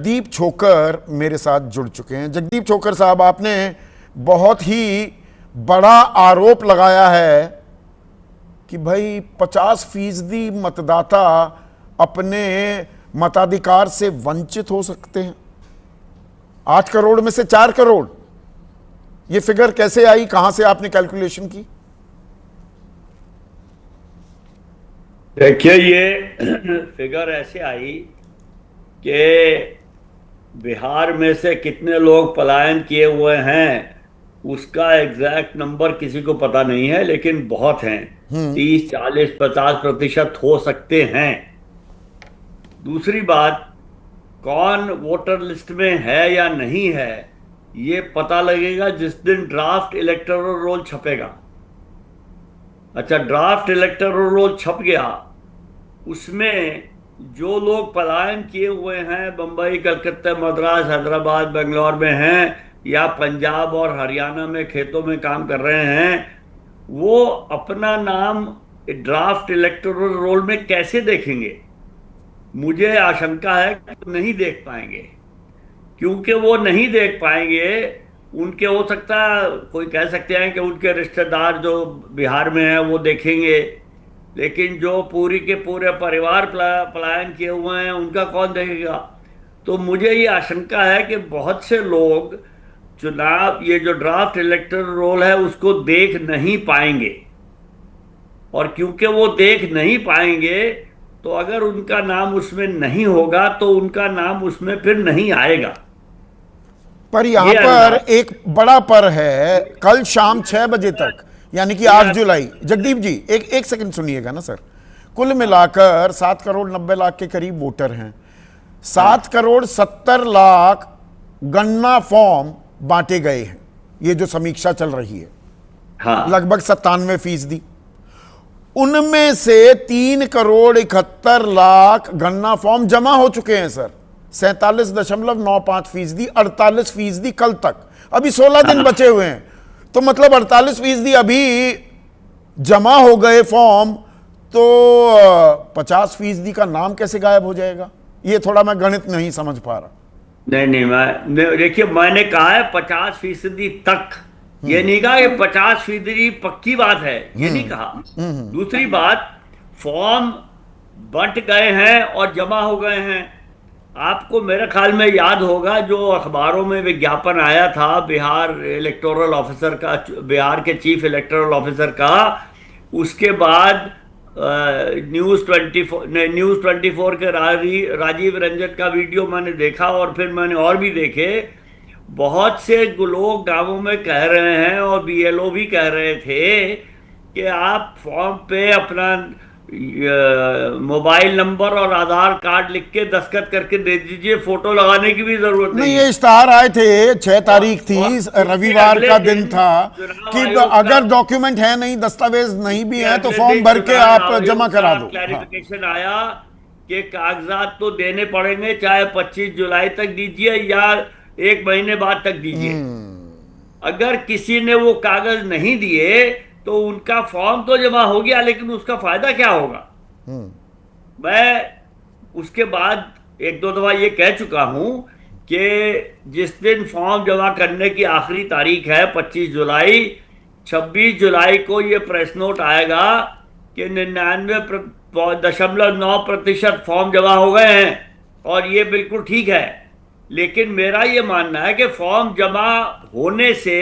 जगदीप छोकर मेरे साथ जुड़ चुके हैं। जगदीप छोकर साहब, आपने बहुत ही बड़ा आरोप लगाया है कि भाई 50% मतदाता अपने मताधिकार से वंचित हो सकते हैं। 8 करोड़ में से 4 करोड़, ये फिगर कैसे आई, कहां से आपने कैलकुलेशन की? देखिए, ये फिगर ऐसे आई कि बिहार में से कितने लोग पलायन किए हुए हैं उसका एग्जैक्ट नंबर किसी को पता नहीं है, लेकिन बहुत हैं। 30, 40, 50% हो सकते हैं। दूसरी बात, कौन वोटर लिस्ट में है या नहीं है ये पता लगेगा जिस दिन ड्राफ्ट इलेक्टोरल रोल छपेगा। अच्छा, ड्राफ्ट इलेक्टोरल रोल छप गया, उसमें जो लोग पलायन किए हुए हैं, बंबई, कलकत्ता, मद्रास, हैदराबाद, बेंगलोर में हैं या पंजाब और हरियाणा में खेतों में काम कर रहे हैं, वो अपना नाम ड्राफ्ट इलेक्टोरल रोल में कैसे देखेंगे? मुझे आशंका है कि नहीं देख पाएंगे। क्योंकि वो नहीं देख पाएंगे, उनके हो सकता है, कोई कह सकते हैं कि उनके रिश्तेदार जो बिहार में हैं वो देखेंगे, लेकिन जो पूरी के पूरे परिवार पलायन किए हुए हैं उनका कौन देखेगा? तो मुझे ये आशंका है कि बहुत से लोग चुनाव, ये जो ड्राफ्ट इलेक्टोरल रोल है उसको देख नहीं पाएंगे, और क्योंकि वो देख नहीं पाएंगे तो अगर उनका नाम उसमें नहीं होगा तो उनका नाम उसमें फिर नहीं आएगा। पर यहां पर एक बड़ा पर है, कल शाम 6 बजे तक, यानी कि 8 जुलाई। जगदीप जी, एक सेकंड सुनिएगा ना सर। कुल मिलाकर 7 करोड़ 90 लाख के करीब वोटर हैं। 7 करोड़ 70 लाख गणना फॉर्म बांटे गए हैं, ये जो समीक्षा चल रही है। हाँ। लगभग 97%। उनमें से 3 करोड़ 71 लाख गणना फॉर्म जमा हो चुके हैं सर, 47.95%, 48% कल तक। अभी 16 दिन बचे हुए हैं, तो मतलब 48% अभी जमा हो गए फॉर्म, तो 50% का नाम कैसे गायब हो जाएगा? ये थोड़ा मैं गणित नहीं समझ पा रहा। नहीं, देखिए, मैंने कहा है 50% तक, ये नहीं कहा कि 50% पक्की बात है, ये नहीं कहा। दूसरी बात, फॉर्म बंट गए हैं और जमा हो गए हैं। आपको मेरे ख्याल में याद होगा जो अखबारों में विज्ञापन आया था बिहार इलेक्टोरल ऑफिसर का, बिहार के चीफ इलेक्टोरल ऑफिसर का, उसके बाद न्यूज़ 24 के राजीव रंजन का वीडियो मैंने देखा, और फिर मैंने और भी देखे। बहुत से लोग गांवों में कह रहे हैं और बीएलओ भी कह रहे थे कि आप फॉर्म पे अपना मोबाइल नंबर और आधार कार्ड लिख के दस्तखत करके दे दीजिए, फोटो लगाने की भी जरूरत नहीं। ये इश्तेहार आए थे, 6 तारीख थी, रविवार का दिन था, कि अगर डॉक्यूमेंट है नहीं, दस्तावेज नहीं भी है, तो फॉर्म भर के आप जमा करा दो। क्लैरिफिकेशन आया कि कागजात तो देने पड़ेंगे, चाहे 25 जुलाई तक दीजिए या 1 महीने बाद तक दीजिए। अगर किसी ने वो कागज नहीं दिए तो उनका फॉर्म तो जमा हो गया, लेकिन उसका फायदा क्या होगा? मैं उसके बाद 1-2 दफा ये कह चुका हूं कि जिस दिन फॉर्म जमा करने की आखिरी तारीख है 25 जुलाई, 26 जुलाई को ये प्रेस नोट आएगा कि 99.9% फॉर्म जमा हो गए हैं, और ये बिल्कुल ठीक है। लेकिन मेरा ये मानना है कि फॉर्म जमा होने से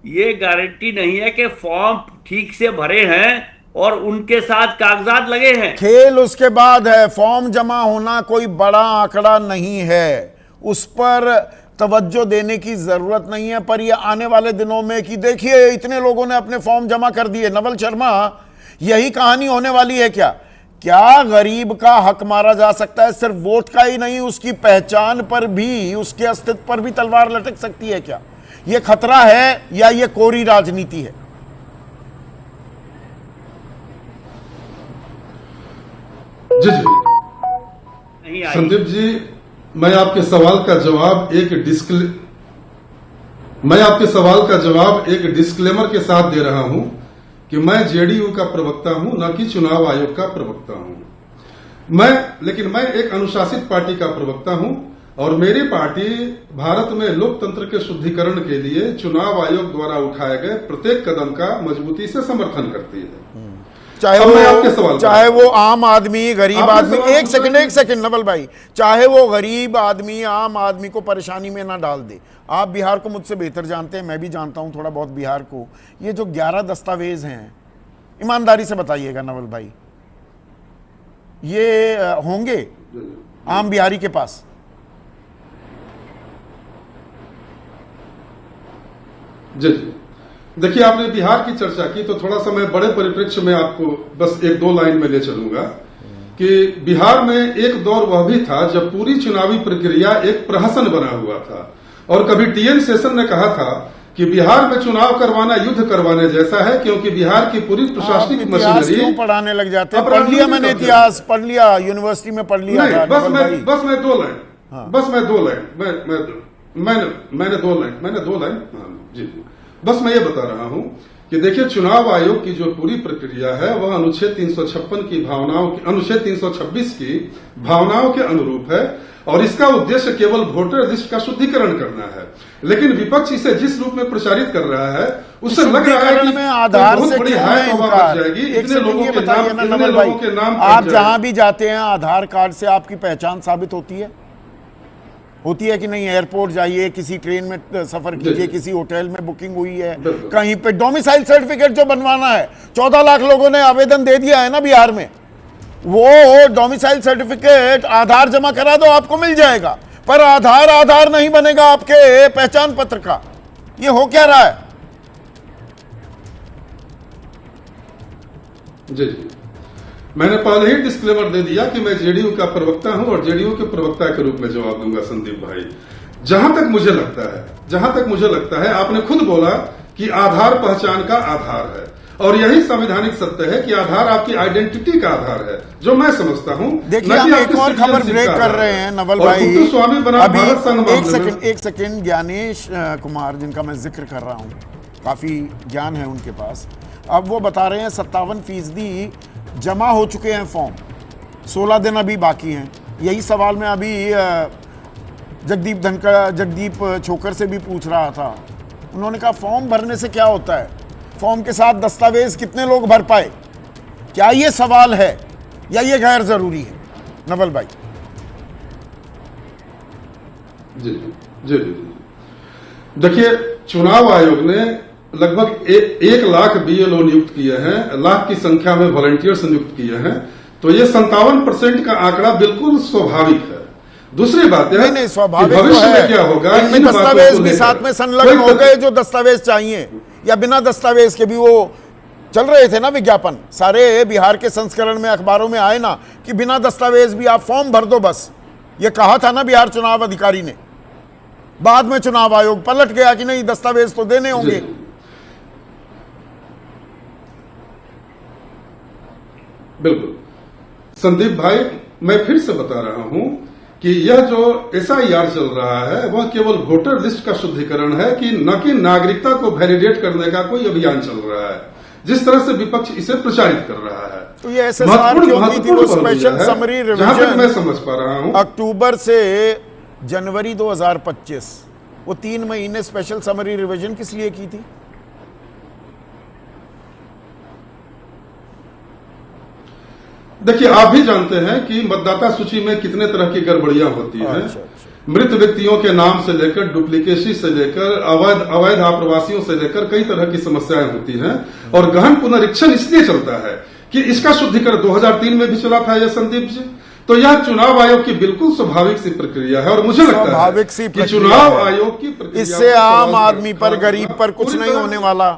ये गारंटी नहीं है कि फॉर्म ठीक से भरे हैं और उनके साथ कागजात लगे हैं। खेल उसके बाद है, फॉर्म जमा होना कोई बड़ा आंकड़ा नहीं है, उस पर तवज्जो देने की जरूरत नहीं है। पर ये आने वाले दिनों में कि देखिए इतने लोगों ने अपने फॉर्म जमा कर दिए, नवल शर्मा, यही कहानी होने वाली है क्या? क्या गरीब का हक मारा जा सकता है? सिर्फ वोट का ही नहीं, उसकी पहचान पर भी, उसके अस्तित्व पर भी तलवार लटक सकती है क्या? ये खतरा है या ये कोरी राजनीति है? जी संदीप जी, मैं आपके सवाल का जवाब एक डिस्क्लेमर के साथ दे रहा हूं कि मैं जेडीयू का प्रवक्ता हूं, न कि चुनाव आयोग का प्रवक्ता हूं। लेकिन मैं एक अनुशासित पार्टी का प्रवक्ता हूं। और मेरी पार्टी भारत में लोकतंत्र के शुद्धिकरण के लिए चुनाव आयोग द्वारा उठाए गए प्रत्येक कदम का मजबूती से समर्थन करती है। चाहे वो आम आदमी, गरीब आदमी, एक सेकंड नवल भाई, चाहे वो गरीब आदमी आम आदमी को परेशानी में ना डाल दे। आप बिहार को मुझसे बेहतर जानते हैं, मैं भी जानता हूं थोड़ा बहुत बिहार को। ये जो 11 दस्तावेज हैं, ईमानदारी से बताइएगा नवल भाई, ये होंगे आम बिहारी के पास? जी देखिए, आपने बिहार की चर्चा की तो थोड़ा सा मैं बड़े परिप्रेक्ष्य में आपको बस एक दो लाइन में ले चलूंगा कि बिहार में एक दौर वह भी था जब पूरी चुनावी प्रक्रिया एक प्रहसन बना हुआ था, और कभी टीएन शेषन ने कहा था कि बिहार में चुनाव करवाना युद्ध करवाने जैसा है, क्योंकि बिहार की पूरी प्रशासनिक मशीनरी पढ़ाने लग जाते हैं। पढ़ लिया मैंने, इतिहास पढ़ लिया, यूनिवर्सिटी में पढ़ लिया था। बस मैं दो लाइन जी बस मैं ये बता रहा हूं कि देखिए, चुनाव आयोग की जो पूरी प्रक्रिया है वह अनुच्छेद 356 की अनुच्छेद 326 की भावनाओं के अनुरूप है, और इसका उद्देश्य केवल वोटर लिस्ट का शुद्धिकरण करना है। लेकिन विपक्ष इसे जिस रूप में प्रचारित कर रहा है, उससे लग रहा है कि में आधार से बड़ी हाई तौबा बच जाएगी। इतने लोगों के नाम आप जहां भी जाते हैं आधार कार्ड से आपकी पहचान साबित होती है कि नहीं? एयरपोर्ट जाइए, किसी ट्रेन में सफर कीजिए, किसी होटल में बुकिंग हुई है, कहीं पे डोमिसाइल सर्टिफिकेट जो बनवाना है, 14 लाख लोगों ने आवेदन दे दिया है ना बिहार में, वो डोमिसाइल सर्टिफिकेट आधार जमा करा दो, आपको मिल जाएगा। पर आधार नहीं बनेगा आपके पहचान पत्र का। ये हो क्या रहा है? जी मैंने पहले ही डिस्क्लेमर दे दिया कि मैं जेडीयू का प्रवक्ता हूं, और जेडीयू के प्रवक्ता के रूप में जवाब दूंगा संदीप भाई। जहां तक मुझे लगता है आपने खुद बोला कि आधार पहचान का आधार है, और यही संवैधानिक सत्य है कि आधार आपकी आइडेंटिटी का आधार है, जो मैं समझता हूं। देखिए, हम एक और खबर ब्रेक कर रहे हैं नवल भाई। स्वामी बना भारत संघ। एक सेकंड ज्ञानेश कुमार, जिनका मैं जिक्र कर रहा हूं, काफी ज्ञान है उनके पास। अब वो बता रहे हैं 57% जमा हो चुके हैं फॉर्म, 16 दिन अभी बाकी हैं। यही सवाल मैं अभी जगदीप छोकर से भी पूछ रहा था। उन्होंने कहा फॉर्म भरने से क्या होता है, फॉर्म के साथ दस्तावेज कितने लोग भर पाए? क्या ये सवाल है या ये गैर जरूरी है नवल भाई? जी देखिए, चुनाव आयोग ने लगभग 1 लाख BLO नियुक्त किए हैं, लाख की संख्या में वॉलंटियर्स नियुक्त किए हैं, तो ये 57% का आंकड़ा बिल्कुल स्वाभाविक है। दूसरी बात है नहीं स्वाभाविक भविष्य में क्या होगा, इनमें दस्तावेज भी साथ में संलग्न हो गए जो दस्तावेज चाहिए, या बिना दस्तावेज के भी वो चल रहे थे ना विज्ञापन। सारे बिहार के संस्करण में अखबारों में आए ना कि बिना दस्तावेज भी आप फॉर्म भर दो बस। ये कहा था ना बिहार चुनाव अधिकारी ने। बाद में चुनाव आयोग पलट गया कि नहीं, दस्तावेज तो देने होंगे। बिल्कुल संदीप भाई, मैं फिर से बता रहा हूं कि यह जो SIR चल रहा है वह केवल वोटर लिस्ट का शुद्धिकरण है, कि न कि नागरिकता को वैलिडेट करने का कोई अभियान चल रहा है, जिस तरह से विपक्ष इसे प्रचारित कर रहा है। तो ये महत्वपूर्ण स्पेशल समरी रिवीजन मैं समझ पा रहा हूं, अक्टूबर से जनवरी 2025, वो 3 महीने स्पेशल समरी रिवीजन किस लिए की थी? देखिए, आप भी जानते हैं कि मतदाता सूची में कितने तरह की गड़बड़ियां होती हैं। मृत व्यक्तियों के नाम से लेकर डुप्लीकेसी से लेकर अवैध आप्रवासियों से लेकर कई तरह की समस्याएं होती हैं, और गहन पुनरीक्षण इसलिए चलता है कि इसका शुद्धिकरण 2003 में भी चला था ये संदीप जी। तो यह चुनाव आयोग की बिल्कुल स्वाभाविक सी प्रक्रिया है, और मुझे लगता है कि चुनाव आयोग की प्रक्रिया इससे आम आदमी पर, गरीब पर कुछ नहीं होने वाला।